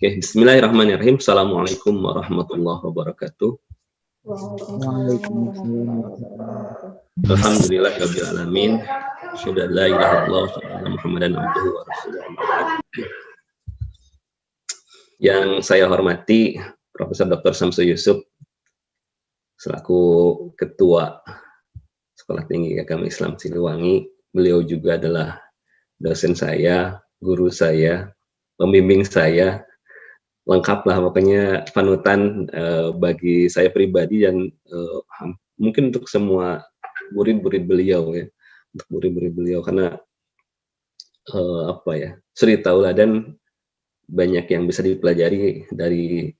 Oke, bismillahirrahmanirrahim. Assalamualaikum warahmatullahi wabarakatuh. Alhamdulillahirabbil alamin. Asyhadu an la ilaha illallah wa anna Muhammadan abduhu wa rasuluh. Yang saya hormati Profesor Dr. Samsu Yusuf selaku Ketua Sekolah Tinggi Agama Islam Siliwangi. Beliau juga adalah dosen saya, guru saya, pembimbing saya, lengkap lah pokoknya panutan bagi saya pribadi dan mungkin untuk semua murid-murid beliau ya, untuk murid-murid beliau karena suri tauladan banyak yang bisa dipelajari dari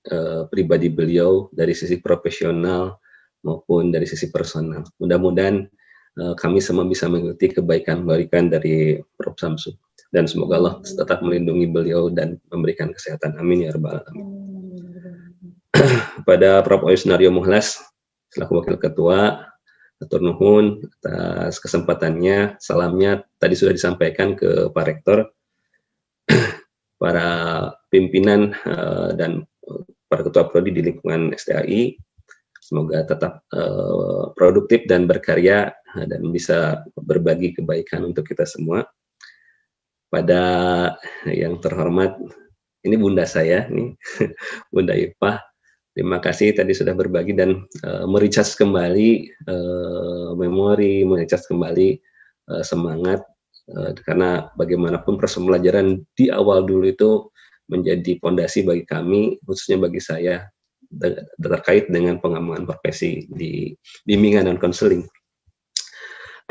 pribadi beliau dari sisi profesional maupun dari sisi personal. Mudah-mudahan kami semua bisa mengikuti kebaikan dari Prof. Samsu. Dan semoga Allah tetap melindungi beliau dan memberikan kesehatan. Amin ya rabbal alamin. Pada Prof. Oyusnario Muhlas, selaku Wakil Ketua, atur nuhun atas kesempatannya. Salamnya tadi sudah disampaikan ke Pak Rektor, para pimpinan dan para ketua prodi di lingkungan STAI. Semoga tetap produktif dan berkarya dan bisa berbagi kebaikan untuk kita semua. Pada yang terhormat, ini bunda saya nih, Bunda Ipah. Terima kasih tadi sudah berbagi dan mericas kembali memori, mericas kembali semangat karena bagaimanapun proses pembelajaran di awal dulu itu menjadi fondasi bagi kami, khususnya bagi saya terkait dengan pengembangan profesi di bimbingan dan konseling.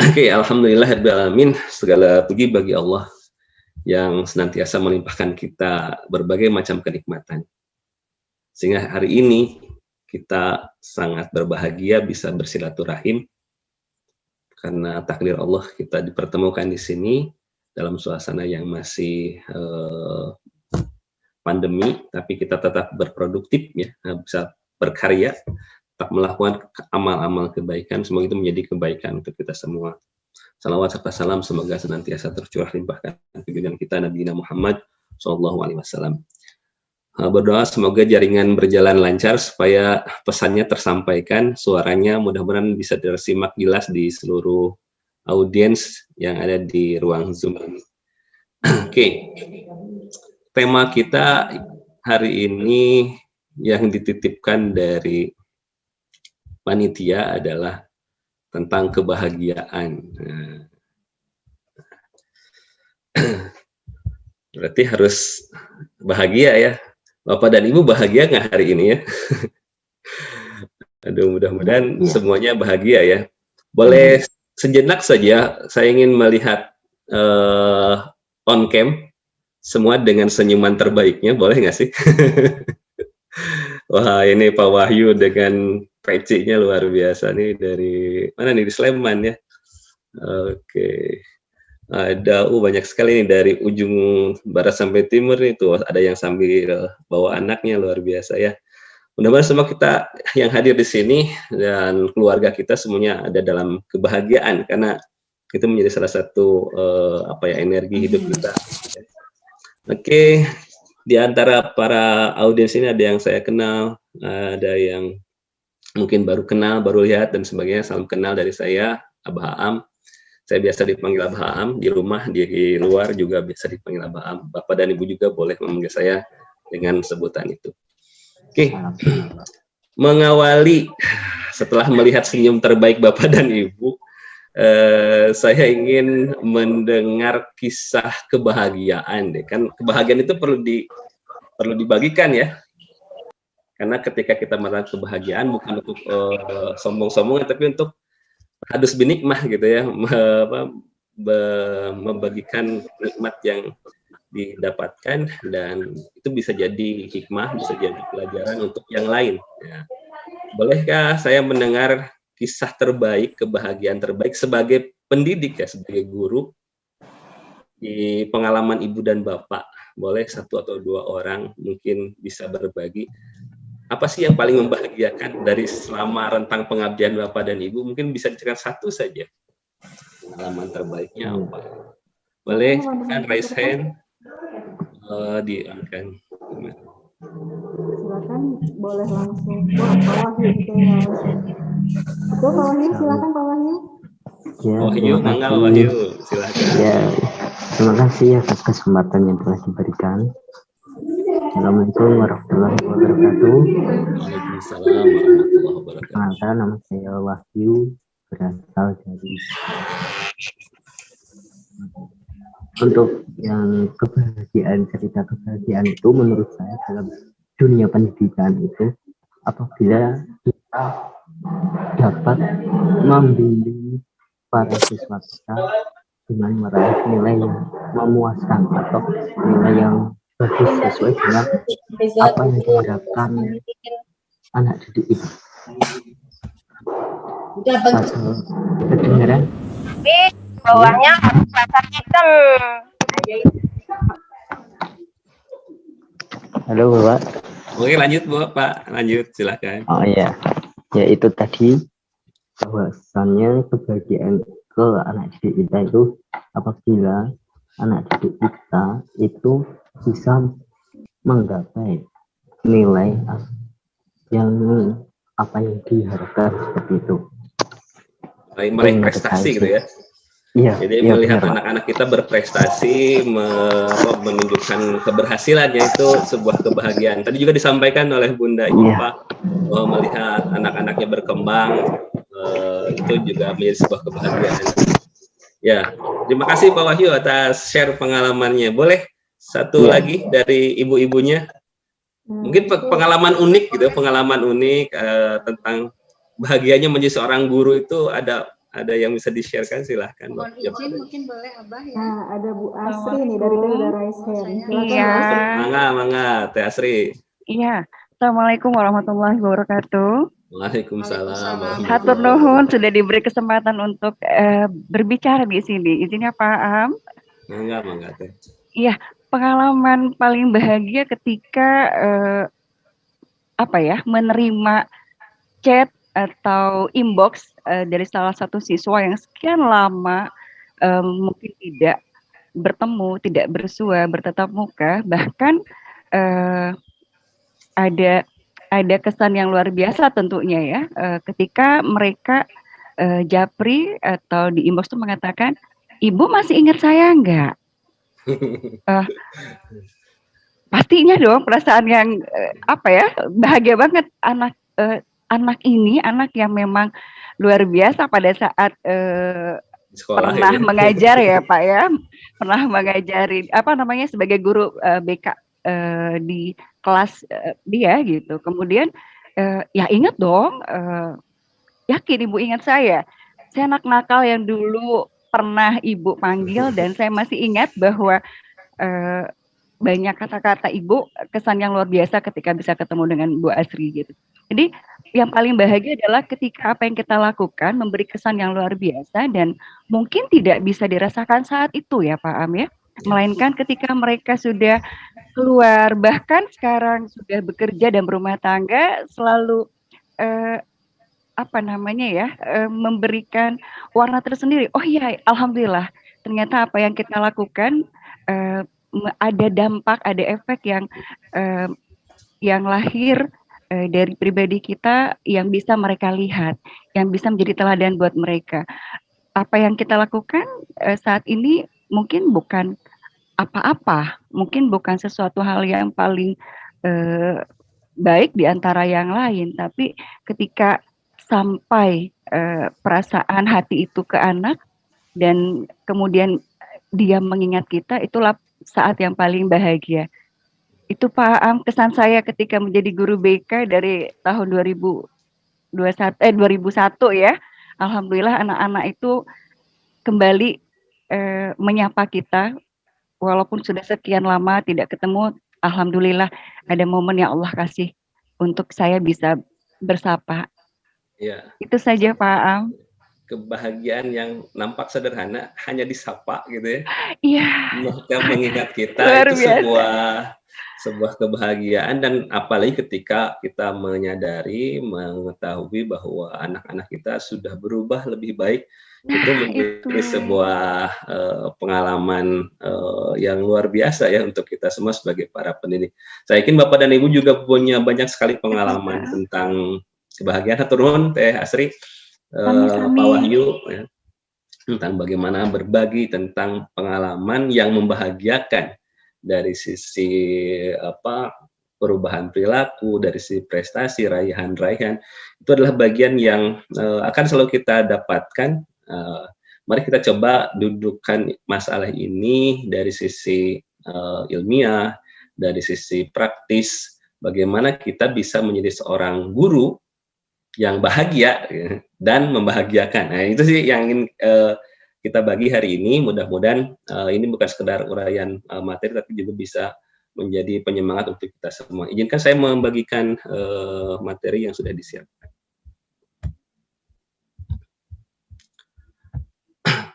Oke, alhamdulillahirabbil alamin, segala puji bagi Allah yang senantiasa melimpahkan kita berbagai macam kenikmatan. Sehingga hari ini kita sangat berbahagia bisa bersilaturahim karena takdir Allah kita dipertemukan di sini dalam suasana yang masih pandemi, tapi kita tetap berproduktif ya, bisa berkarya, tetap melakukan amal-amal kebaikan. Semoga itu menjadi kebaikan untuk kita semua. Salawat serta salam semoga senantiasa tercurah limpahkan junjungan kita Nabi Muhammad SAW. Berdoa semoga jaringan berjalan lancar supaya pesannya tersampaikan, suaranya mudah-mudahan bisa tersimak jelas di seluruh audiens yang ada di ruang Zoom ini. Oke, tema kita hari ini yang dititipkan dari panitia adalah tentang kebahagiaan. Berarti harus bahagia ya. Bapak dan Ibu bahagia nggak hari ini ya? Aduh, mudah-mudahan semuanya bahagia ya. Boleh sejenak saja saya ingin melihat on cam semua dengan senyuman terbaiknya, boleh nggak sih? Wah, ini Pak Wahyu dengan pecinya luar biasa nih, dari mana nih, di Sleman ya. Oke. Ada banyak sekali nih dari ujung barat sampai timur nih, tuh ada yang sambil bawa anaknya, luar biasa ya. Mudah-mudahan semua kita yang hadir di sini dan keluarga kita semuanya ada dalam kebahagiaan karena itu menjadi salah satu energi hidup kita. Oke. Di antara para audiens ini ada yang saya kenal, ada yang mungkin baru kenal, baru lihat dan sebagainya. Salam kenal dari saya, Abah Aam. Saya biasa dipanggil Abah Aam di rumah, di luar juga biasa dipanggil Abah Aam. Bapak dan Ibu juga boleh memanggil saya dengan sebutan itu. Oke. Mengawali setelah melihat senyum terbaik Bapak dan Ibu, saya ingin mendengar kisah kebahagiaan deh. Kan kebahagiaan itu perlu dibagikan ya. Karena ketika kita merasakan kebahagiaan bukan untuk sombong-sombong, tapi untuk hadus binikmah gitu ya, membagikan nikmat yang didapatkan dan itu bisa jadi hikmah, bisa jadi pelajaran untuk yang lain. Ya. Bolehkah saya mendengar kisah terbaik, kebahagiaan terbaik sebagai pendidik ya, sebagai guru di pengalaman Ibu dan Bapak? Boleh satu atau dua orang mungkin bisa berbagi. Apa sih yang paling membahagiakan dari selama rentang pengabdian Bapak dan Ibu? Mungkin bisa diceritakan satu saja. Pengalaman terbaiknya apa? Boleh kan raise hand, diangkat. Silakan, boleh langsung. Wah, Pak Wahyu kayaknya langsung. Betul Pak Wahyu, silakan Pak Wahyu. Ya, Wahyu, terima mangga kasih. Wahyu, silakan. Ya, terima kasih atas kesempatan yang telah diberikan. Assalamualaikum warahmatullahi wabarakatuh. Waalaikumsalam warahmatullahi wabarakatuh. Perkenalkan, nama saya Wahyu, berasal dari untuk yang kebahagiaan, cerita kebahagiaan itu menurut saya dalam dunia pendidikan itu apabila kita dapat membimbing para siswa kita dengan meraih nilai yang memuaskan atau nilai yang bagus sesuai dengan apa yang diharapkan anak didik itu. Kedengaran? Bawahnya pasar hitam. Halo Bapak. Oke, lanjut Pak, lanjut silakan. Oh iya, ya itu tadi bahwasannya kebahagiaan ke anak didik kita itu apabila anak didik kita itu bisa menggapai nilai yang apa yang diharapkan seperti itu. Meraih prestasi gitu ya. Iya. Jadi iya, melihat benar, anak-anak kita berprestasi, menunjukkan keberhasilannya itu sebuah kebahagiaan. Tadi juga disampaikan oleh Bunda Ipa bahwa melihat anak-anaknya berkembang itu juga menjadi sebuah kebahagiaan. Ya, terima kasih Pak Wahyu atas share pengalamannya. Boleh satu lagi dari ibu-ibunya? Mungkin pengalaman unik gitu, pengalaman unik tentang bahagianya menjadi seorang guru itu ada yang bisa di-share-kan, silahkan. Mohon izin, mungkin boleh Abah ya. Nah, ada Bu Asri nih dari udah raise hand. Silakan Iya. Mangga, Teh Asri. Iya. Assalamualaikum warahmatullahi wabarakatuh. Waalaikumsalam. Hatur nuhun sudah diberi kesempatan untuk berbicara di sini. Izinnya Pak Am. Mangga Teh. Iya, pengalaman paling bahagia ketika menerima chat atau inbox dari salah satu siswa yang sekian lama mungkin tidak bertemu, tidak bersua, bertatap muka, bahkan ada kesan yang luar biasa tentunya ya, ketika mereka japri atau di inbox itu mengatakan, Ibu masih ingat saya enggak? Pastinya dong perasaan yang bahagia banget. Anak ini anak yang memang luar biasa pada saat sekolah pernah ya. mengajar ya Pak ya, pernah mengajari sebagai guru BK di kelas dia gitu. Kemudian ya ingat dong, yakin Ibu ingat saya anak nakal yang dulu pernah Ibu panggil, dan saya masih ingat bahwa banyak kata-kata Ibu, kesan yang luar biasa ketika bisa ketemu dengan Bu Asri gitu. Jadi yang paling bahagia adalah ketika apa yang kita lakukan memberi kesan yang luar biasa dan mungkin tidak bisa dirasakan saat itu ya Pak Am ya, melainkan ketika mereka sudah keluar, bahkan sekarang sudah bekerja dan berumah tangga, selalu memberikan warna tersendiri. Oh iya, alhamdulillah ternyata apa yang kita lakukan ada dampak, ada efek yang lahir dari pribadi kita yang bisa mereka lihat, yang bisa menjadi teladan buat mereka. Apa yang kita lakukan saat ini mungkin bukan apa-apa, mungkin bukan sesuatu hal yang paling baik di antara yang lain, tapi ketika sampai perasaan hati itu ke anak dan kemudian dia mengingat kita, itulah saat yang paling bahagia. Itu Pak Am, kesan saya ketika menjadi guru BK dari tahun 2001 ya. Alhamdulillah anak-anak itu kembali menyapa kita walaupun sudah sekian lama tidak ketemu. Alhamdulillah ada momen yang Allah kasih untuk saya bisa bersapa. Ya. Itu saja Pak Am. kebahagiaan yang nampak sederhana hanya disapa gitu ya, Iya, maka mengingat kita luar itu biasa. sebuah kebahagiaan, dan apalagi ketika kita menyadari, mengetahui bahwa anak-anak kita sudah berubah lebih baik, itu Nah, itu. menjadi sebuah pengalaman yang luar biasa ya untuk kita semua sebagai para pendidik. Saya yakin Bapak dan Ibu juga punya banyak sekali pengalaman Betul. tentang kebahagiaan. Hatur nuhun Teh Asri, Pak Sami-sami. Wahyu, ya, tentang bagaimana berbagi tentang pengalaman yang membahagiakan dari sisi perubahan perilaku, dari sisi prestasi, raihan-raihan. Itu adalah bagian yang akan selalu kita dapatkan. Mari kita coba dudukkan masalah ini dari sisi ilmiah, dari sisi praktis, bagaimana kita bisa menjadi seorang guru yang bahagia dan membahagiakan. Nah, itu sih yang ingin kita bagi hari ini. Mudah-mudahan ini bukan sekedar uraian materi, tapi juga bisa menjadi penyemangat untuk kita semua. Izinkan saya membagikan materi yang sudah disiapkan.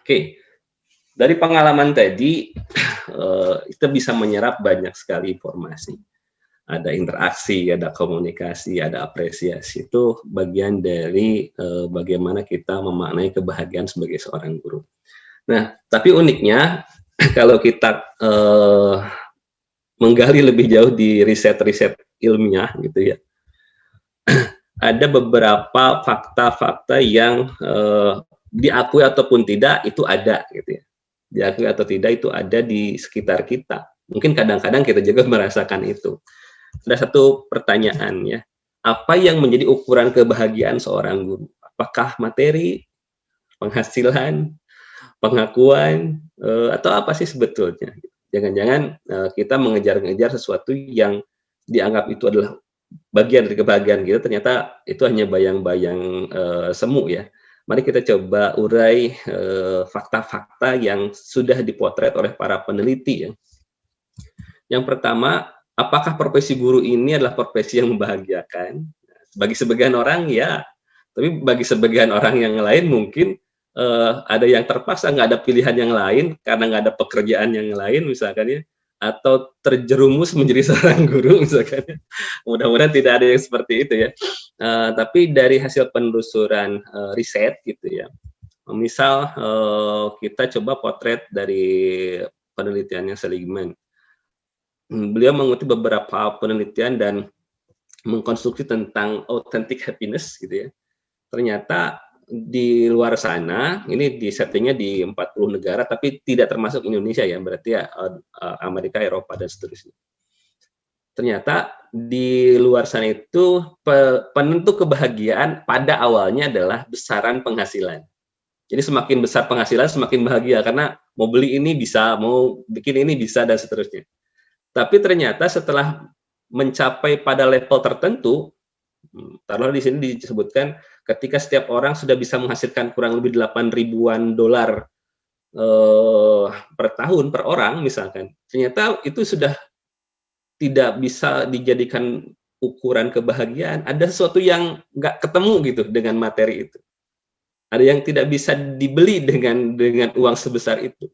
Oke, dari pengalaman tadi kita bisa menyerap banyak sekali informasi. Ada interaksi, ada komunikasi, ada apresiasi. Itu bagian dari bagaimana kita memaknai kebahagiaan sebagai seorang guru. Nah, tapi uniknya kalau kita menggali lebih jauh di riset-riset ilmiah gitu ya, ada beberapa fakta-fakta yang diakui ataupun tidak itu ada gitu ya. Diakui atau tidak itu ada di sekitar kita. Mungkin kadang-kadang kita juga merasakan itu. Ada satu pertanyaan ya, apa yang menjadi ukuran kebahagiaan seorang guru? Apakah materi, penghasilan, pengakuan, atau apa sih sebetulnya? Jangan-jangan kita mengejar-ngejar sesuatu yang dianggap itu adalah bagian dari kebahagiaan kita, ternyata itu hanya bayang-bayang semu ya. Mari kita coba urai fakta-fakta yang sudah dipotret oleh para peneliti ya. Yang pertama, apakah profesi guru ini adalah profesi yang membahagiakan? Bagi sebagian orang ya, tapi bagi sebagian orang yang lain mungkin ada yang terpaksa nggak ada pilihan yang lain karena nggak ada pekerjaan yang lain misalkan ya, atau terjerumus menjadi seorang guru misalkan ya. Mudah-mudahan tidak ada yang seperti itu ya. Tapi dari hasil penelusuran riset gitu ya, misal kita coba potret dari penelitiannya Seligman. Beliau mengutip beberapa penelitian dan mengkonstruksi tentang authentic happiness gitu ya. Ternyata di luar sana, ini di settingnya di 40 negara, tapi tidak termasuk Indonesia ya, berarti ya Amerika, Eropa, dan seterusnya. Ternyata di luar sana itu penentu kebahagiaan pada awalnya adalah besaran penghasilan. Jadi semakin besar penghasilan, semakin bahagia, karena mau beli ini bisa, mau bikin ini bisa, dan seterusnya. Tapi ternyata setelah mencapai pada level tertentu, taruhlah di sini disebutkan ketika setiap orang sudah bisa menghasilkan kurang lebih 8 ribuan dolar per tahun per orang misalkan, ternyata itu sudah tidak bisa dijadikan ukuran kebahagiaan. Ada sesuatu yang nggak ketemu gitu dengan materi itu. Ada yang tidak bisa dibeli dengan uang sebesar itu.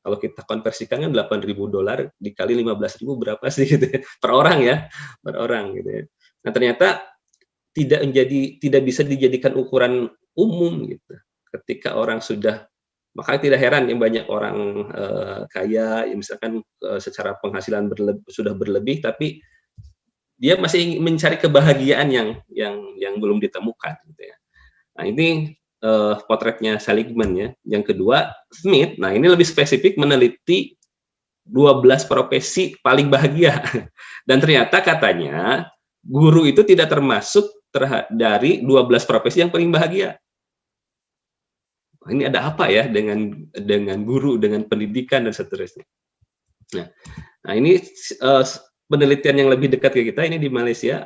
Kalau kita konversikan kan 8.000 dolar dikali 15.000 berapa sih gitu ya, per orang ya, per orang gitu ya. Nah ternyata tidak bisa dijadikan ukuran umum gitu. Ketika orang sudah, makanya tidak heran yang banyak orang kaya, yang misalkan secara penghasilan sudah berlebih, tapi dia masih mencari kebahagiaan yang belum ditemukan gitu ya. Nah ini potretnya Seligman ya. Yang kedua, Smith. Nah, ini lebih spesifik meneliti 12 profesi paling bahagia. Dan ternyata katanya guru itu tidak termasuk dari 12 profesi yang paling bahagia. Ini ada apa ya dengan guru, dengan pendidikan dan seterusnya. Nah ini penelitian yang lebih dekat ke kita ini di Malaysia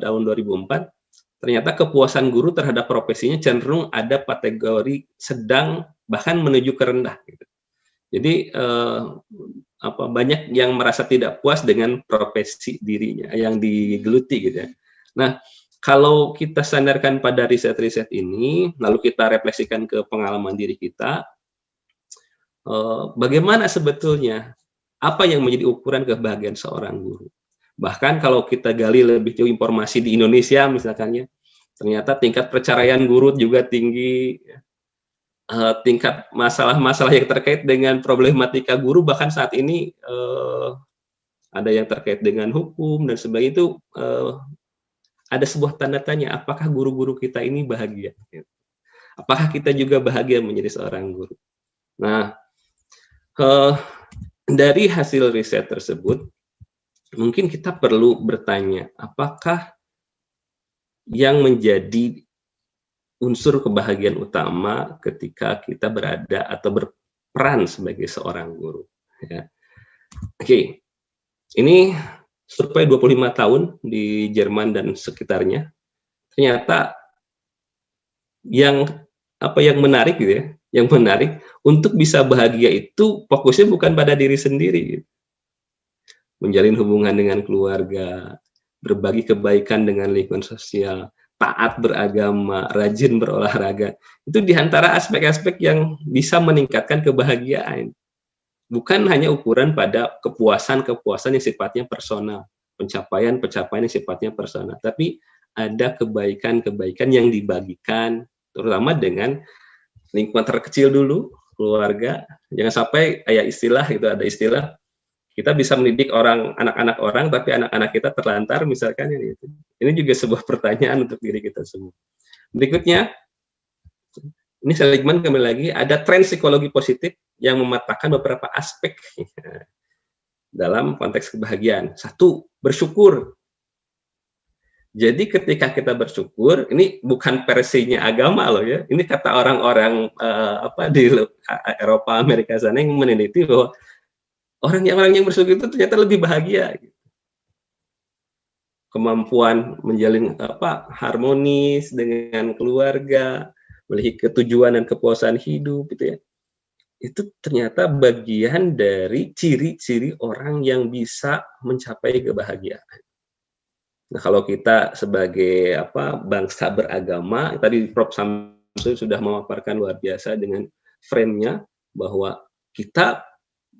tahun 2004. Ternyata kepuasan guru terhadap profesinya cenderung ada kategori sedang bahkan menuju ke rendah. Gitu. Jadi banyak yang merasa tidak puas dengan profesi dirinya yang digeluti gitu ya. Nah kalau kita sandarkan pada riset-riset ini, lalu kita refleksikan ke pengalaman diri kita, bagaimana sebetulnya apa yang menjadi ukuran kebahagiaan seorang guru? Bahkan kalau kita gali lebih jauh informasi di Indonesia misalkannya, ternyata tingkat perceraian guru juga tinggi, tingkat masalah-masalah yang terkait dengan problematika guru bahkan saat ini ada yang terkait dengan hukum dan sebagainya itu ada sebuah tanda tanya, apakah guru-guru kita ini bahagia? Apakah kita juga bahagia menjadi seorang guru? Nah, dari hasil riset tersebut, mungkin kita perlu bertanya, apakah yang menjadi unsur kebahagiaan utama ketika kita berada atau berperan sebagai seorang guru? Ya. Oke, ini survei 25 tahun di Jerman dan sekitarnya. Ternyata yang menarik gitu ya, yang menarik untuk bisa bahagia itu fokusnya bukan pada diri sendiri. Gitu. Menjalin hubungan dengan keluarga, berbagi kebaikan dengan lingkungan sosial, taat beragama, rajin berolahraga. Itu diantara aspek-aspek yang bisa meningkatkan kebahagiaan. Bukan hanya ukuran pada kepuasan-kepuasan yang sifatnya personal, pencapaian-pencapaian yang sifatnya personal, tapi ada kebaikan-kebaikan yang dibagikan, terutama dengan lingkungan terkecil dulu, keluarga. Jangan sampai kayak istilah gitu, ada istilah kita bisa mendidik anak-anak orang, tapi anak-anak kita terlantar misalkan gitu. Ini juga sebuah pertanyaan untuk diri kita semua. Berikutnya, ini Seligman kembali lagi, ada tren psikologi positif yang mematakan beberapa aspek dalam konteks kebahagiaan. 1, bersyukur. Jadi ketika kita bersyukur, ini bukan versinya agama loh ya. Ini kata orang-orang di Eropa, Amerika sana yang meneliti bahwa orang yang bersyukur itu ternyata lebih bahagia. Kemampuan menjalin harmonis dengan keluarga, memiliki ketujuan dan kepuasan hidup gitu ya. Itu ternyata bagian dari ciri-ciri orang yang bisa mencapai kebahagiaan. Nah, kalau kita sebagai bangsa beragama, tadi Prof. Samsul sudah memaparkan luar biasa dengan frame-nya bahwa kita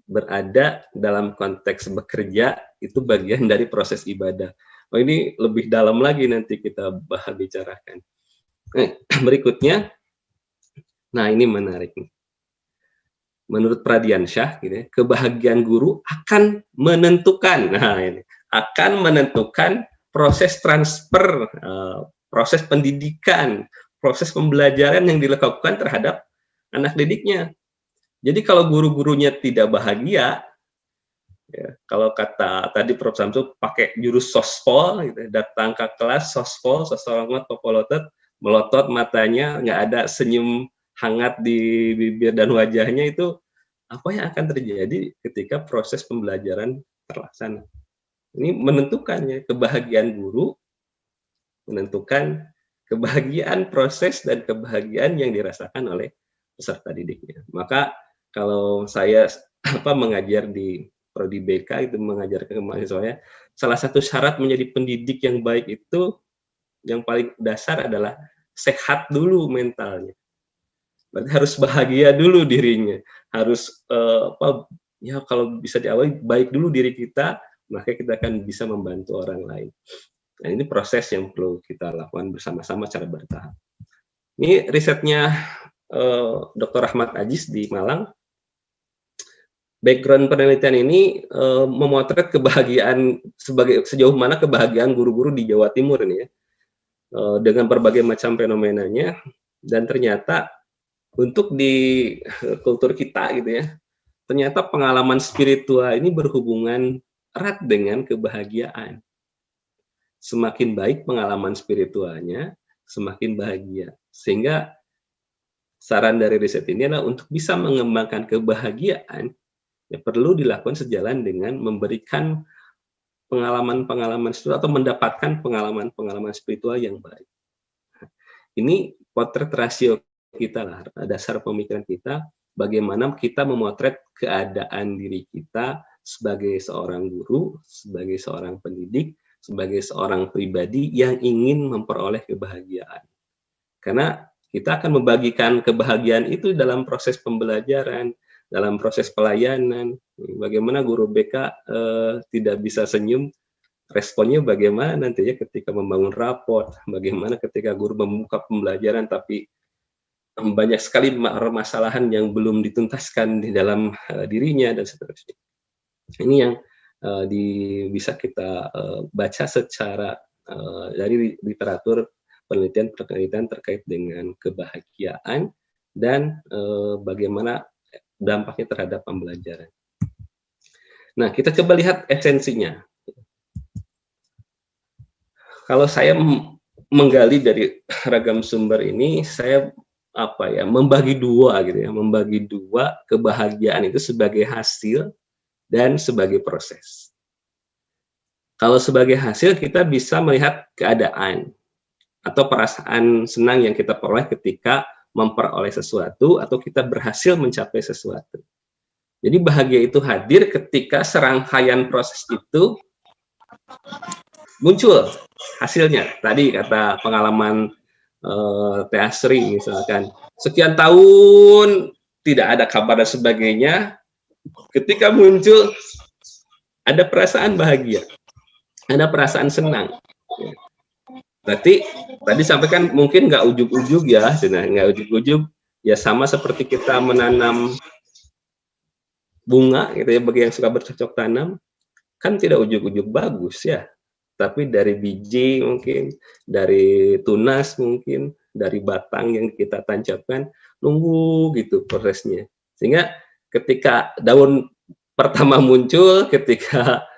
berada dalam konteks bekerja itu bagian dari proses ibadah. Oh, ini lebih dalam lagi nanti kita bicarakan. Berikutnya, nah ini menarik nih. Menurut Pradiansyah, gitu ya, kebahagiaan guru akan menentukan, akan menentukan proses transfer, proses pendidikan, proses pembelajaran yang dilakukan terhadap anak didiknya. Jadi kalau guru-gurunya tidak bahagia, ya, kalau kata tadi Prof. Samsul pakai jurus sospol, gitu, datang ke kelas sospol, sosologot, popolotot, melotot matanya, nggak ada senyum hangat di bibir dan wajahnya, itu apa yang akan terjadi ketika proses pembelajaran terlaksana. Ini menentukan ya, kebahagiaan guru, menentukan kebahagiaan proses dan kebahagiaan yang dirasakan oleh peserta didiknya. Maka kalau saya mengajar di Prodi BK itu mengajar ke mahasiswanya, salah satu syarat menjadi pendidik yang baik itu yang paling dasar adalah sehat dulu mentalnya. Berarti harus bahagia dulu dirinya, harus kalau bisa diawali baik dulu diri kita, maka kita akan bisa membantu orang lain. Nah, ini proses yang perlu kita lakukan bersama-sama secara bertahap. Ini risetnya Dr. Ahmad Aziz di Malang. Background penelitian ini memotret kebahagiaan sejauh mana kebahagiaan guru-guru di Jawa Timur ini ya, dengan berbagai macam fenomenanya, dan ternyata untuk di kultur kita gitu ya, ternyata pengalaman spiritual ini berhubungan erat dengan kebahagiaan. Semakin baik pengalaman spiritualnya, semakin bahagia. Sehingga saran dari riset ini adalah untuk bisa mengembangkan kebahagiaan, ya perlu dilakukan sejalan dengan memberikan pengalaman-pengalaman spiritual atau mendapatkan pengalaman-pengalaman spiritual yang baik. Ini potret rasio kita lah, dasar pemikiran kita, bagaimana kita memotret keadaan diri kita sebagai seorang guru, sebagai seorang pendidik, sebagai seorang pribadi yang ingin memperoleh kebahagiaan. Karena kita akan membagikan kebahagiaan itu dalam proses pembelajaran, dalam proses pelayanan. Bagaimana guru BK tidak bisa senyum, responnya bagaimana nantinya ketika membangun raport, bagaimana ketika guru membuka pembelajaran tapi banyak sekali permasalahan yang belum dituntaskan di dalam dirinya dan seterusnya. Ini yang bisa kita baca secara dari literatur penelitian terkait dengan kebahagiaan dan bagaimana dampaknya terhadap pembelajaran. Nah, kita coba lihat esensinya. Kalau saya menggali dari ragam sumber ini, saya membagi dua gitu ya, membagi dua kebahagiaan itu sebagai hasil dan sebagai proses. Kalau sebagai hasil kita bisa melihat keadaan atau perasaan senang yang kita peroleh ketika memperoleh sesuatu atau kita berhasil mencapai sesuatu. Jadi bahagia itu hadir ketika serangkaian proses itu muncul hasilnya. Tadi kata pengalaman Teh Asri misalkan, sekian tahun tidak ada kabar dan sebagainya, ketika muncul ada perasaan bahagia, ada perasaan senang. Berarti tadi sampaikan mungkin nggak ujug-ujug ya, nggak ujug-ujug ya, sama seperti kita menanam bunga gitu ya, bagi yang suka bercocok tanam kan tidak ujug-ujug bagus ya, tapi dari biji mungkin, dari tunas mungkin, dari batang yang kita tancapkan, nunggu gitu prosesnya. Sehingga ketika daun pertama muncul, ketika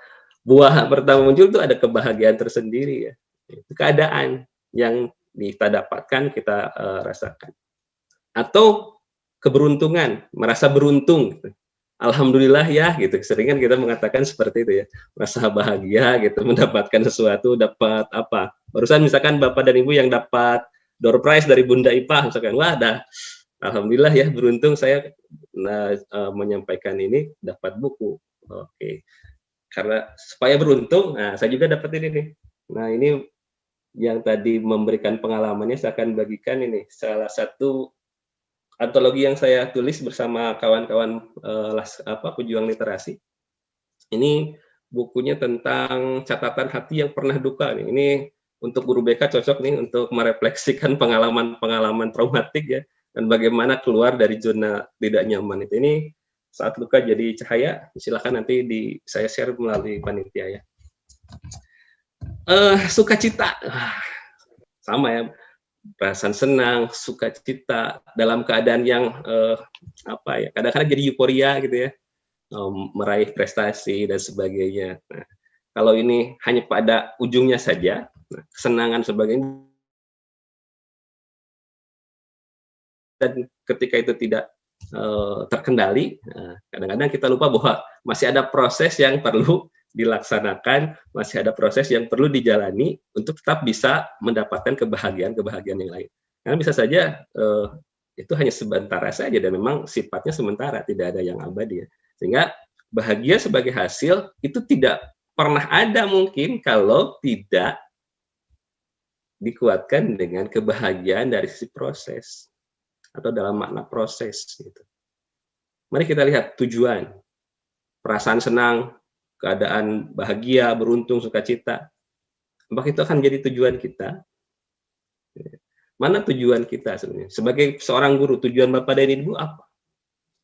buah pertama muncul itu ada kebahagiaan tersendiri ya. Itu keadaan yang kita dapatkan, kita rasakan. Atau keberuntungan, merasa beruntung gitu. Alhamdulillah ya gitu, sering kan kita mengatakan seperti itu ya, merasa bahagia gitu, mendapatkan sesuatu, dapat apa, barusan misalkan Bapak dan Ibu yang dapat door prize dari Bunda Ipah misalkan, wah dah alhamdulillah ya, beruntung saya menyampaikan ini dapat buku. Oke, karena supaya beruntung, nah saya juga dapat ini nih. Nah ini yang tadi memberikan pengalamannya, saya akan bagikan ini salah satu antologi yang saya tulis bersama kawan-kawan pejuang literasi. Ini bukunya tentang catatan hati yang pernah duka. Ini untuk guru BK cocok nih untuk merefleksikan pengalaman-pengalaman traumatik ya, dan bagaimana keluar dari zona tidak nyaman itu. Ini saat luka jadi cahaya. Silakan nanti saya share melalui panitia ya. Sukacita, sama ya. Perasaan senang, sukacita dalam keadaan yang kadang-kadang jadi euforia gitu ya, meraih prestasi dan sebagainya. Nah, kalau ini hanya pada ujungnya saja, kesenangan sebagainya, dan ketika itu tidak terkendali, kadang-kadang kita lupa bahwa masih ada proses yang perlu dilaksanakan, masih ada proses yang perlu dijalani untuk tetap bisa mendapatkan kebahagiaan yang lain. Karena bisa saja itu hanya sementara saja dan memang sifatnya sementara, tidak ada yang abadi ya. Sehingga bahagia sebagai hasil itu tidak pernah ada mungkin kalau tidak dikuatkan dengan kebahagiaan dari sisi proses atau dalam makna proses gitu. Mari kita lihat tujuan, perasaan senang, keadaan bahagia, beruntung, sukacita. Apakah itu akan jadi tujuan kita? Mana tujuan kita sebenarnya? Sebagai seorang guru, tujuan Bapak dan Ibu apa?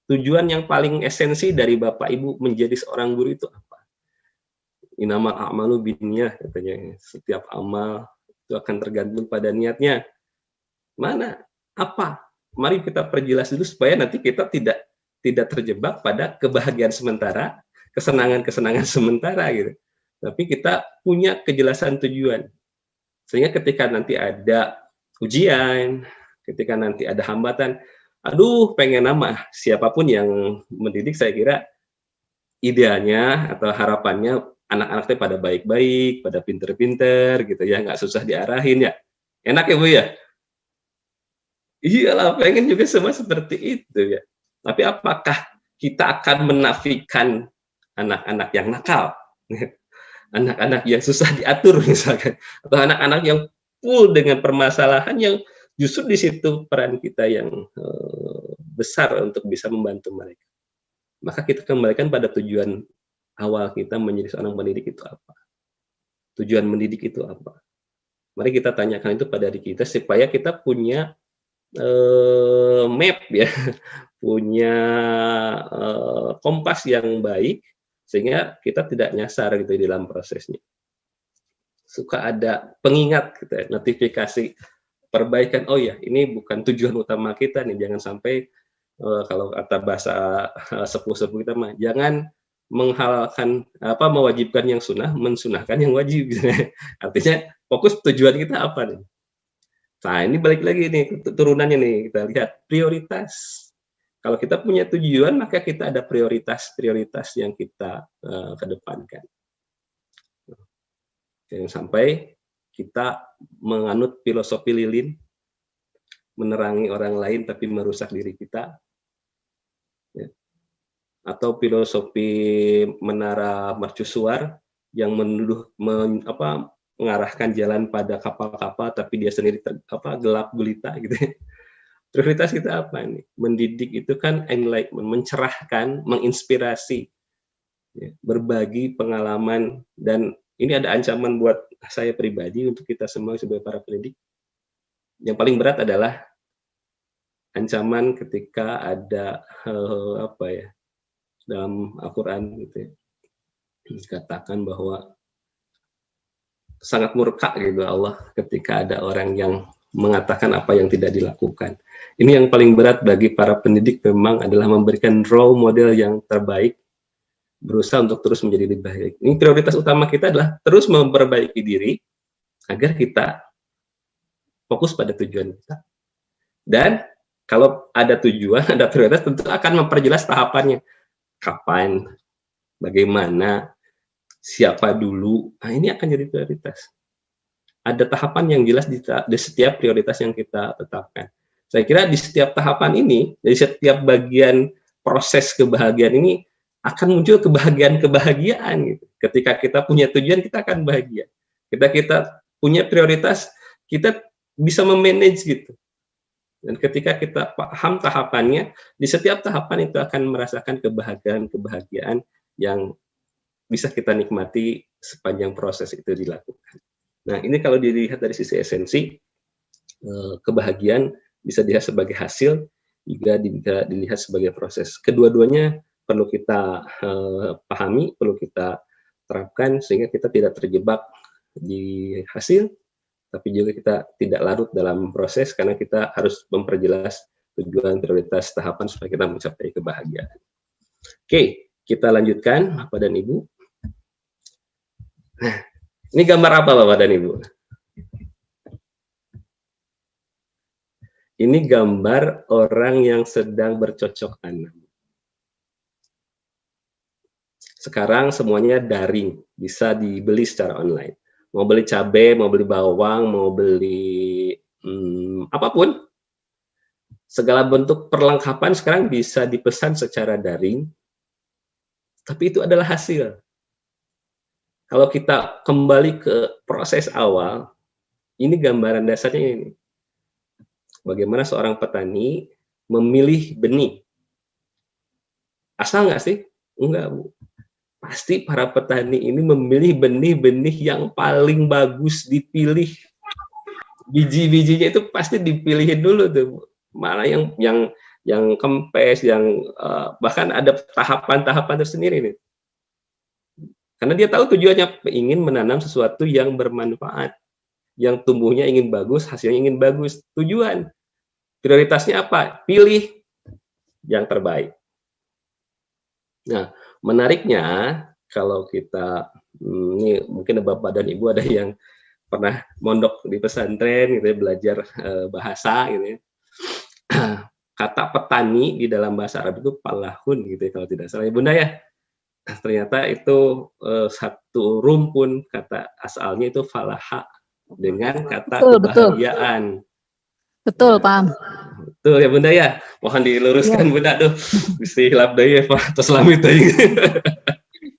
Tujuan yang paling esensi dari Bapak Ibu menjadi seorang guru itu apa? Innamal a'malu binniyah katanya. Setiap amal itu akan tergantung pada niatnya. Mana? Apa? Mari kita perjelas dulu supaya nanti kita tidak terjebak pada kebahagiaan sementara, kesenangan-kesenangan sementara gitu. Tapi kita punya kejelasan tujuan. Sehingga ketika nanti ada ujian, ketika nanti ada hambatan, aduh pengen nama, siapapun yang mendidik saya kira idealnya atau harapannya anak-anaknya pada baik-baik, pada pinter-pinter gitu ya, nggak susah diarahin ya. Enak ya Bu ya? Iyalah, pengen juga semua seperti itu ya. Tapi apakah kita akan menafikan anak-anak yang nakal? anak-anak yang susah diatur misalkan, atau anak-anak yang full dengan permasalahan yang justru di situ peran kita yang besar untuk bisa membantu mereka. Maka kita kembalikan pada tujuan awal kita menjadi seorang pendidik itu apa? Tujuan mendidik itu apa? Mari kita tanyakan itu pada diri kita supaya kita punya map ya, punya kompas yang baik sehingga kita tidak nyasar gitu di dalam prosesnya. Suka ada pengingat gitu ya, notifikasi perbaikan. Oh ya, ini bukan tujuan utama kita nih. Jangan sampai kalau kata bahasa sepuh-sepuh kita mah, jangan menghalalkan mewajibkan yang sunnah, mensunahkan yang wajib. Artinya fokus tujuan kita apa nih? Nah, ini balik lagi nih turunannya nih, kita lihat prioritas. Kalau kita punya tujuan, maka kita ada prioritas yang kita kedepankan. Jangan sampai kita menganut filosofi lilin, menerangi orang lain tapi merusak diri kita. Ya. Atau filosofi menara mercusuar yang mengarahkan jalan pada kapal-kapal tapi dia sendiri gelap gulita gitu. Prioritas kita apa nih? Mendidik itu kan enlightenment, mencerahkan, menginspirasi, ya, berbagi pengalaman, dan ini ada ancaman buat saya pribadi untuk kita semua sebagai para pendidik. Yang paling berat adalah ancaman ketika ada dalam Al-Quran gitu ya, dikatakan bahwa sangat murka gitu Allah ketika ada orang yang mengatakan apa yang tidak dilakukan. Ini yang paling berat bagi para pendidik memang adalah memberikan role model yang terbaik, berusaha untuk terus menjadi lebih baik. Ini prioritas utama kita adalah terus memperbaiki diri agar kita fokus pada tujuan kita. Dan kalau ada tujuan, ada prioritas, tentu akan memperjelas tahapannya. Kapan, bagaimana, siapa dulu. Nah, ini akan jadi prioritas. Ada tahapan yang jelas di setiap prioritas yang kita tetapkan. Saya kira di setiap tahapan ini, dari setiap bagian proses kebahagiaan ini, akan muncul kebahagiaan gitu. Ketika kita punya tujuan, kita akan bahagia. Kita punya prioritas, kita bisa memanage gitu. Dan ketika kita paham tahapannya, di setiap tahapan itu akan merasakan kebahagiaan yang bisa kita nikmati sepanjang proses itu dilakukan. Nah, ini kalau dilihat dari sisi esensi, kebahagiaan bisa dilihat sebagai hasil, juga dilihat sebagai proses. Kedua-duanya perlu kita pahami, perlu kita terapkan, sehingga kita tidak terjebak di hasil, tapi juga kita tidak larut dalam proses, karena kita harus memperjelas tujuan, prioritas, tahapan, supaya kita mencapai kebahagiaan. Oke, kita lanjutkan, Bapak dan Ibu. Nah, ini gambar apa, Bapak dan Ibu? Ini gambar orang yang sedang bercocok tanam. Sekarang semuanya daring, bisa dibeli secara online. Mau beli cabai, mau beli bawang, mau beli apapun, segala bentuk perlengkapan sekarang bisa dipesan secara daring, tapi itu adalah hasil. Kalau kita kembali ke proses awal, ini gambaran dasarnya ini. Bagaimana seorang petani memilih benih. Asal nggak sih? Enggak, Bu. Pasti para petani ini memilih benih-benih yang paling bagus, dipilih. Biji-bijinya itu pasti dipilihin dulu tuh, Bu. Malah yang kempes, yang bahkan ada tahapan-tahapan tersendiri nih. Karena dia tahu tujuannya ingin menanam sesuatu yang bermanfaat, yang tumbuhnya ingin bagus, hasilnya ingin bagus. Tujuan, prioritasnya apa? Pilih yang terbaik. Nah, menariknya kalau kita ini mungkin Bapak dan Ibu ada yang pernah mondok di pesantren gitu ya, belajar bahasa gitu ya. Kata petani di dalam bahasa Arab itu palahun gitu ya, kalau tidak salah ya Bunda ya. Ternyata itu satu rumpun, kata asalnya itu falaha dengan kata kebahagiaan. Betul, paham. Betul ya Bunda ya. Mohon diluruskan ya. Bunda, aduh. Mesti hilap deui ya Pak, tos lamit deui.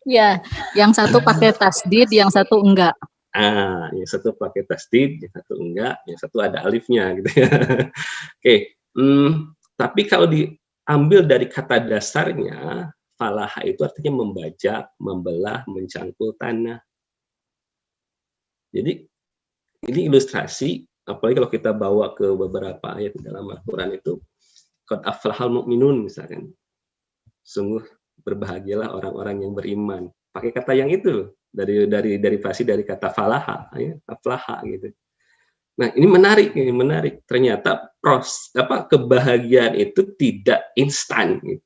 Ya, yang satu pakai tasdid, yang satu enggak. Yang satu pakai tasdid, yang satu enggak, yang satu ada alifnya gitu ya. Oke, tapi kalau diambil dari kata dasarnya, falaha itu artinya membajak, membelah, mencangkul tanah. Jadi ini ilustrasi, apalagi kalau kita bawa ke beberapa ayat dalam Al-Quran itu, qad aflahal mu'minun misalkan, sungguh berbahagialah orang-orang yang beriman. Pakai kata yang itu dari derivasi dari kata falaha, ya, aflaha gitu. Nah, ini menarik. Ternyata kebahagiaan itu tidak instan gitu.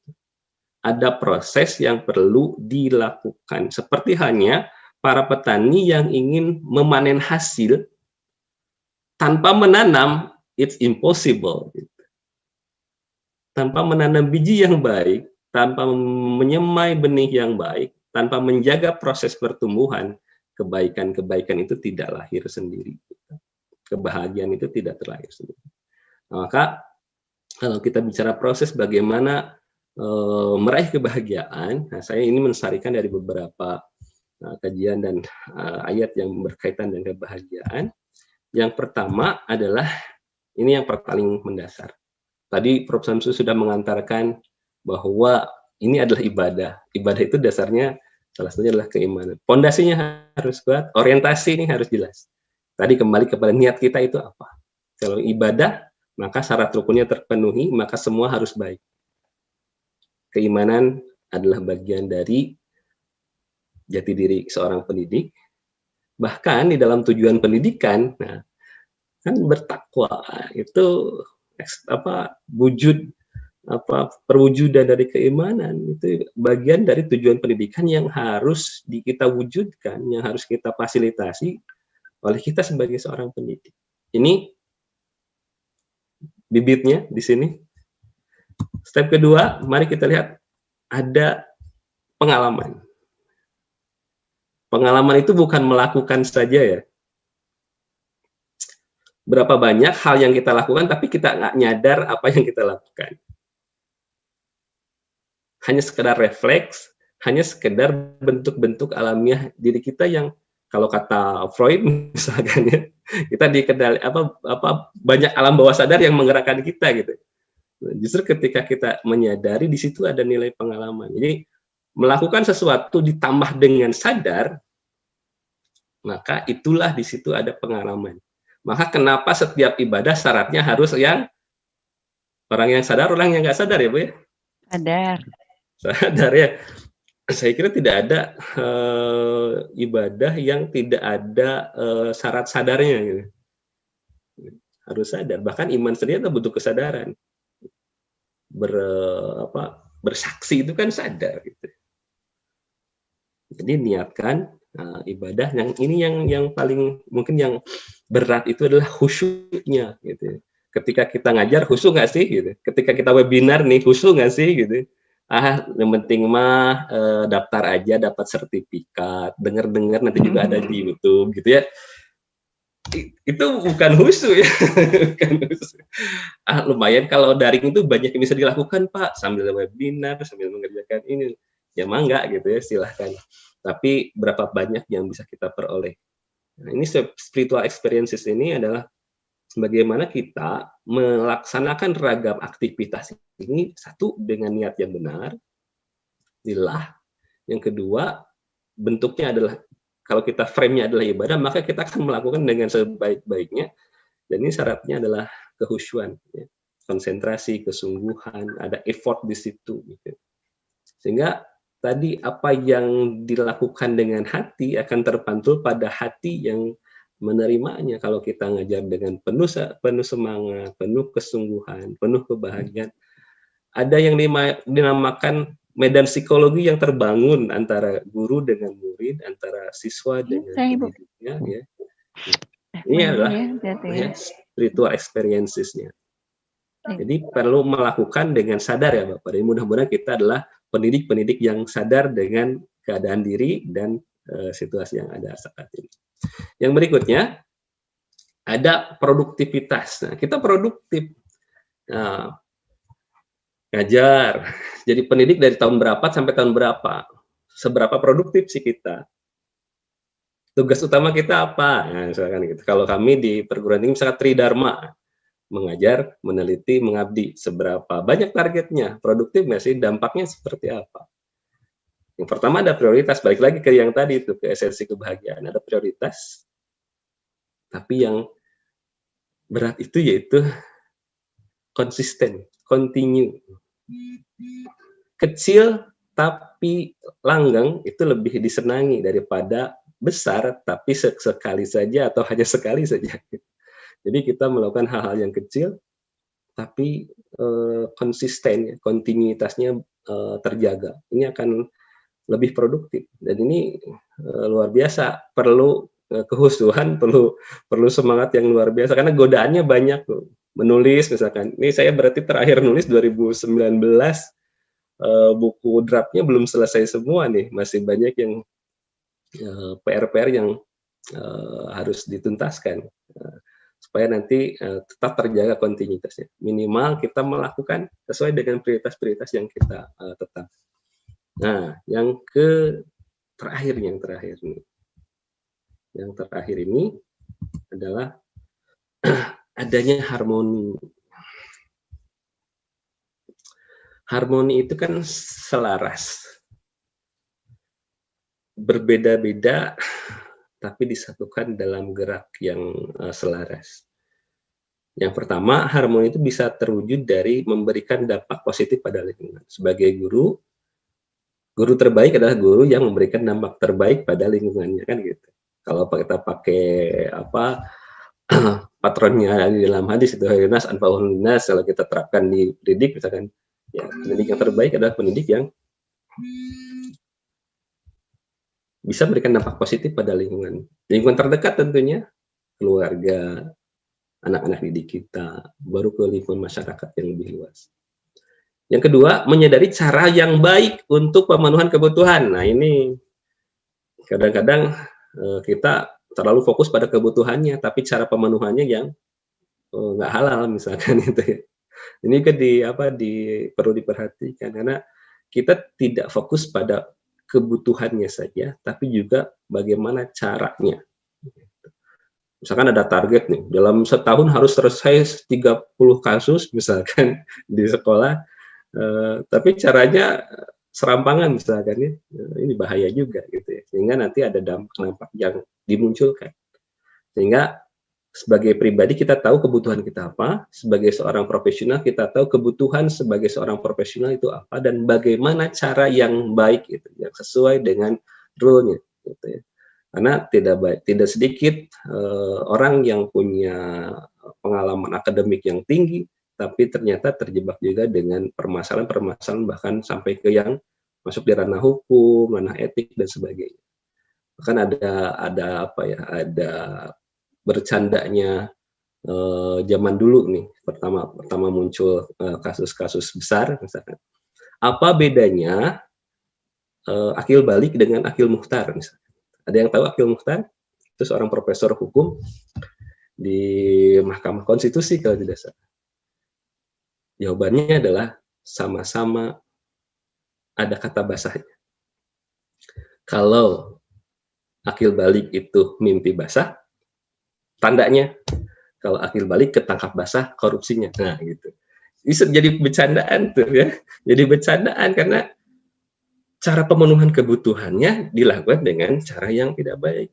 Ada proses yang perlu dilakukan. Seperti halnya para petani yang ingin memanen hasil tanpa menanam, it's impossible gitu. Tanpa menanam biji yang baik, tanpa menyemai benih yang baik, tanpa menjaga proses pertumbuhan, kebaikan-kebaikan itu tidak lahir sendiri. Kebahagiaan itu tidak terlahir sendiri. Maka kalau kita bicara proses bagaimana meraih kebahagiaan, nah saya ini mensarikan dari beberapa kajian dan ayat yang berkaitan dengan kebahagiaan. Yang pertama adalah, ini yang paling mendasar. Tadi Prof. Samsu sudah mengantarkan bahwa ini adalah ibadah. Ibadah itu dasarnya salah satunya adalah keimanan. Pondasinya harus kuat, orientasi ini harus jelas. Tadi kembali kepada niat kita itu apa. Kalau ibadah, maka syarat rukunnya terpenuhi, maka semua harus baik. Keimanan adalah bagian dari jati diri seorang pendidik. Bahkan di dalam tujuan pendidikan, nah, kan bertakwa itu perwujudan dari keimanan, itu bagian dari tujuan pendidikan yang harus kita wujudkan, yang harus kita fasilitasi oleh kita sebagai seorang pendidik. Ini bibitnya di sini. Step kedua, mari kita lihat ada pengalaman. Pengalaman itu bukan melakukan saja ya. Berapa banyak hal yang kita lakukan, tapi kita nggak nyadar apa yang kita lakukan. Hanya sekedar refleks, hanya sekedar bentuk-bentuk alamiah diri kita yang, kalau kata Freud misalkan ya, kita dikendali banyak alam bawah sadar yang menggerakkan kita gitu. Justru ketika kita menyadari, di situ ada nilai pengalaman. Jadi melakukan sesuatu ditambah dengan sadar, maka itulah di situ ada pengalaman. Maka kenapa setiap ibadah syaratnya harus yang orang yang sadar, orang yang nggak sadar ya Bu ya? Sadar ya. Saya kira tidak ada ibadah yang tidak ada syarat sadarnya gitu. Harus sadar. Bahkan iman sendiri itu butuh kesadaran. Bersaksi itu kan sadar gitu. Jadi niatkan ibadah yang ini yang paling mungkin yang berat itu adalah khusyuknya gitu. Ketika kita ngajar khusyuk nggak sih gitu. Ketika kita webinar nih khusyuk nggak sih gitu. Yang penting mah daftar aja dapat sertifikat, dengar nanti juga ada di YouTube gitu ya. Itu bukan khusyuk ya. Bukan khusyuk. Lumayan kalau daring itu banyak yang bisa dilakukan Pak, sambil webinar, sambil mengerjakan ini. Ya mangga gitu ya, silahkan. Tapi berapa banyak yang bisa kita peroleh. Nah, ini spiritual experiences ini adalah bagaimana kita melaksanakan ragam aktivitas ini, satu dengan niat yang benar, lillah. Yang kedua, bentuknya adalah, kalau kita frame-nya adalah ibadah, maka kita akan melakukan dengan sebaik-baiknya. Dan ini syaratnya adalah kehusyuan, ya. Konsentrasi, kesungguhan, ada effort di situ. Gitu. Sehingga tadi apa yang dilakukan dengan hati akan terpantul pada hati yang menerimanya. Kalau kita ngajar dengan penuh semangat, penuh kesungguhan, penuh kebahagiaan, ada yang dinamakan medan psikologi yang terbangun antara guru dengan murid, antara siswa dengan pendidiknya. Ya. Ini adalah spiritual experiences-nya. Jadi perlu melakukan dengan sadar ya Bapak. Jadi mudah-mudahan kita adalah pendidik-pendidik yang sadar dengan keadaan diri dan situasi yang ada saat ini. Yang berikutnya ada produktivitas. Nah, kita produktif. Ngajar. Jadi pendidik dari tahun berapa sampai tahun berapa? seberapa produktif sih kita? Tugas utama kita apa? Nah, misalkan gitu. Kalau kami di perguruan tinggi misalkan Tridharma, mengajar, meneliti, mengabdi. Seberapa banyak targetnya? Produktif nggak sih? Dampaknya seperti apa? Yang pertama ada prioritas. Balik lagi ke yang tadi itu, ke esensi kebahagiaan. Ada prioritas. Tapi yang berat itu yaitu konsisten, continue. Kecil tapi langgeng itu lebih disenangi daripada besar tapi sekali saja atau hanya sekali saja. Jadi kita melakukan hal-hal yang kecil tapi konsisten, kontinuitasnya terjaga. Ini akan lebih produktif dan ini luar biasa. Perlu kehusuan, perlu semangat yang luar biasa karena godaannya banyak tuh. Menulis misalkan. Ini saya berarti terakhir nulis 2019. Buku draftnya belum selesai semua nih, masih banyak yang PR-PR yang harus dituntaskan supaya nanti tetap terjaga kontinuitasnya. Minimal kita melakukan sesuai dengan prioritas-prioritas yang kita tetap. Nah, yang terakhir nih. Yang terakhir ini adalah adanya harmoni. Harmoni itu kan selaras. Berbeda-beda tapi disatukan dalam gerak yang selaras. Yang pertama, harmoni itu bisa terwujud dari memberikan dampak positif pada lingkungan. Sebagai guru terbaik adalah guru yang memberikan dampak terbaik pada lingkungannya, kan gitu. Kalau kita pakai patronnya di dalam hadis itu nas anfa'ul nas, kalau kita terapkan di pendidik misalkan, ya pendidik yang terbaik adalah pendidik yang bisa memberikan dampak positif pada lingkungan terdekat tentunya, keluarga, anak-anak didik kita, baru ke lingkungan masyarakat yang lebih luas. Yang kedua, menyadari cara yang baik untuk pemenuhan kebutuhan. Nah ini kadang-kadang kita terlalu fokus pada kebutuhannya, tapi cara pemenuhannya yang nggak halal misalkan itu ya. Ini kan perlu diperhatikan karena kita tidak fokus pada kebutuhannya saja, tapi juga bagaimana caranya. Misalkan ada target nih, dalam setahun harus selesai 30 kasus misalkan di sekolah, tapi caranya serampangan misalkan ya, ini bahaya juga gitu ya. Sehingga nanti ada dampak-dampak yang dimunculkan. Sehingga sebagai pribadi kita tahu kebutuhan kita apa, sebagai seorang profesional kita tahu kebutuhan sebagai seorang profesional itu apa, dan bagaimana cara yang baik itu, yang sesuai dengan rule-nya gitu ya. Karena tidak sedikit orang yang punya pengalaman akademik yang tinggi, tapi ternyata terjebak juga dengan permasalahan-permasalahan bahkan sampai ke yang masuk di ranah hukum, ranah etik dan sebagainya. Bahkan ada bercandanya zaman dulu nih, pertama muncul kasus-kasus besar misalkan. Apa bedanya akil balik dengan akil muhtar misalkan? Ada yang tahu akil muhtar? Itu seorang profesor hukum di Mahkamah Konstitusi kalau tidak salah. Jawabannya adalah sama-sama ada kata basahnya. Kalau akil balik itu mimpi basah, tandanya kalau akil balik ketangkap basah korupsinya. Nah gitu. Bisa jadi bercandaan tuh ya. Jadi bercandaan karena cara pemenuhan kebutuhannya dilakukan dengan cara yang tidak baik.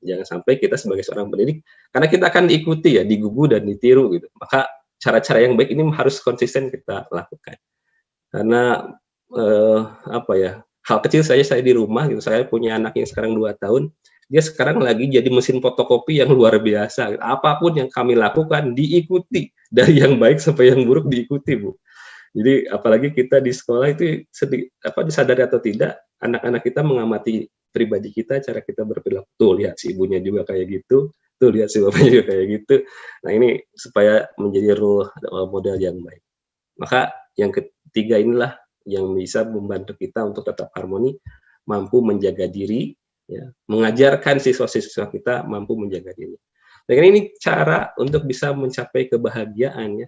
Jangan sampai kita sebagai seorang pendidik, karena kita akan diikuti ya, digugu dan ditiru gitu. Maka cara-cara yang baik ini harus konsisten kita lakukan. Karena hal kecil saya di rumah gitu, saya punya anak yang sekarang 2 tahun, dia sekarang lagi jadi mesin fotokopi yang luar biasa. Apapun yang kami lakukan diikuti, dari yang baik sampai yang buruk diikuti, Bu. Jadi apalagi kita di sekolah itu disadari atau tidak, anak-anak kita mengamati pribadi kita, cara kita berperilaku. Tuh lihat si ibunya juga kayak gitu, tuh lihat si bapaknya juga kayak gitu. Nah ini supaya menjadi role model yang baik. Maka yang ketiga inilah yang bisa membantu kita untuk tetap harmoni, mampu menjaga diri, ya, mengajarkan siswa-siswa kita mampu menjaga diri. Dan ini cara untuk bisa mencapai kebahagiaan ya.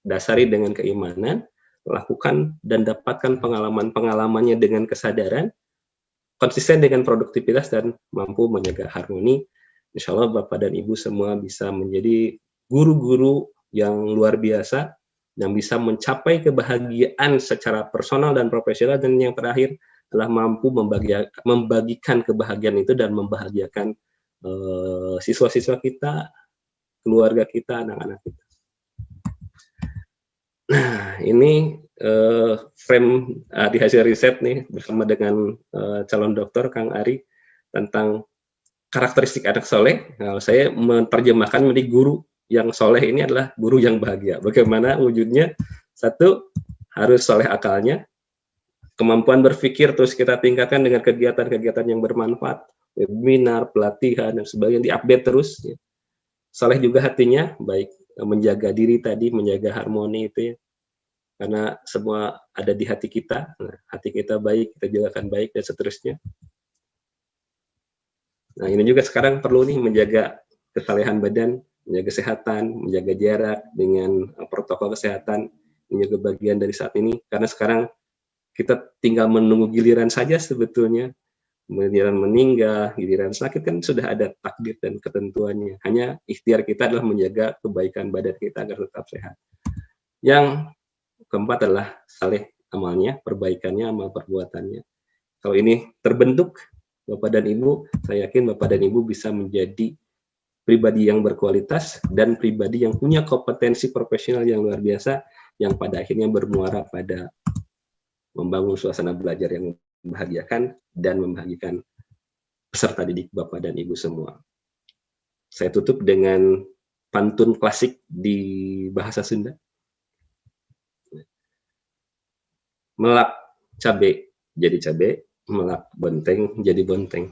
Dasari dengan keimanan, lakukan dan dapatkan pengalaman-pengalamannya dengan kesadaran, konsisten dengan produktivitas dan mampu menjaga harmoni. Insya Allah Bapak dan Ibu semua bisa menjadi guru-guru yang luar biasa, yang bisa mencapai kebahagiaan secara personal dan profesional, dan yang terakhir adalah mampu membagikan kebahagiaan itu dan membahagiakan siswa-siswa kita, keluarga kita, anak-anak kita. Nah, ini frame di hasil riset nih bersama dengan calon dokter Kang Ari tentang karakteristik anak soleh. Nah, saya menerjemahkan menjadi guru yang soleh ini adalah guru yang bahagia. Bagaimana wujudnya? Satu, harus soleh akalnya, kemampuan berpikir terus kita tingkatkan dengan kegiatan-kegiatan yang bermanfaat, webinar, pelatihan, dan sebagainya, diupdate terus. Ya. Soleh juga hatinya, baik menjaga diri tadi, menjaga harmoni itu ya. Karena semua ada di hati kita. Nah, hati kita baik, kita juga akan baik, dan seterusnya. Nah, ini juga sekarang perlu nih menjaga kesalehan badan, menjaga kesehatan, menjaga jarak dengan protokol kesehatan. Ini juga bagian dari saat ini. Karena sekarang kita tinggal menunggu giliran saja sebetulnya. Giliran meninggal, giliran sakit kan sudah ada takdir dan ketentuannya. Hanya ikhtiar kita adalah menjaga kebaikan badan kita agar tetap sehat. Yang keempat adalah saleh amalnya, perbaikannya, amal perbuatannya. Kalau ini terbentuk, Bapak dan Ibu, saya yakin Bapak dan Ibu bisa menjadi pribadi yang berkualitas dan pribadi yang punya kompetensi profesional yang luar biasa, yang pada akhirnya bermuara pada membangun suasana belajar yang membahagiakan dan membahagiakan peserta didik Bapak dan Ibu semua. Saya tutup dengan pantun klasik di bahasa Sunda. Melak cabe jadi cabe, melak bonteng jadi bonteng.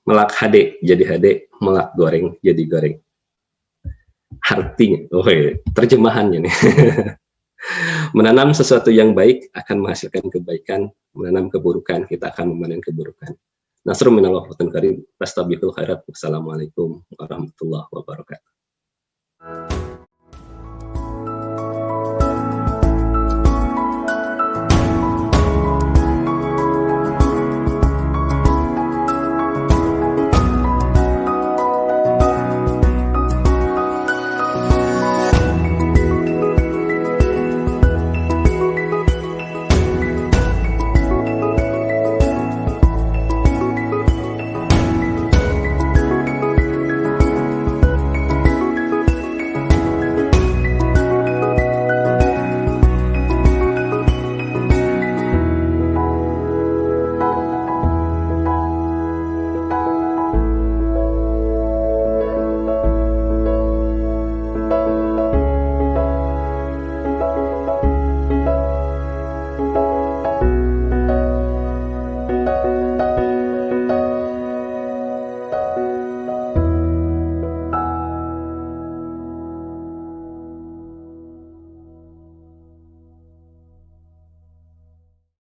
Melak hade jadi hade, melak goreng jadi goreng. Artinya, terjemahannya nih. Menanam sesuatu yang baik akan menghasilkan kebaikan, menanam keburukan kita akan memanen keburukan. Nasrun minallah wa karim, fastabiqul khairat. Wassalamualaikum warahmatullahi wabarakatuh.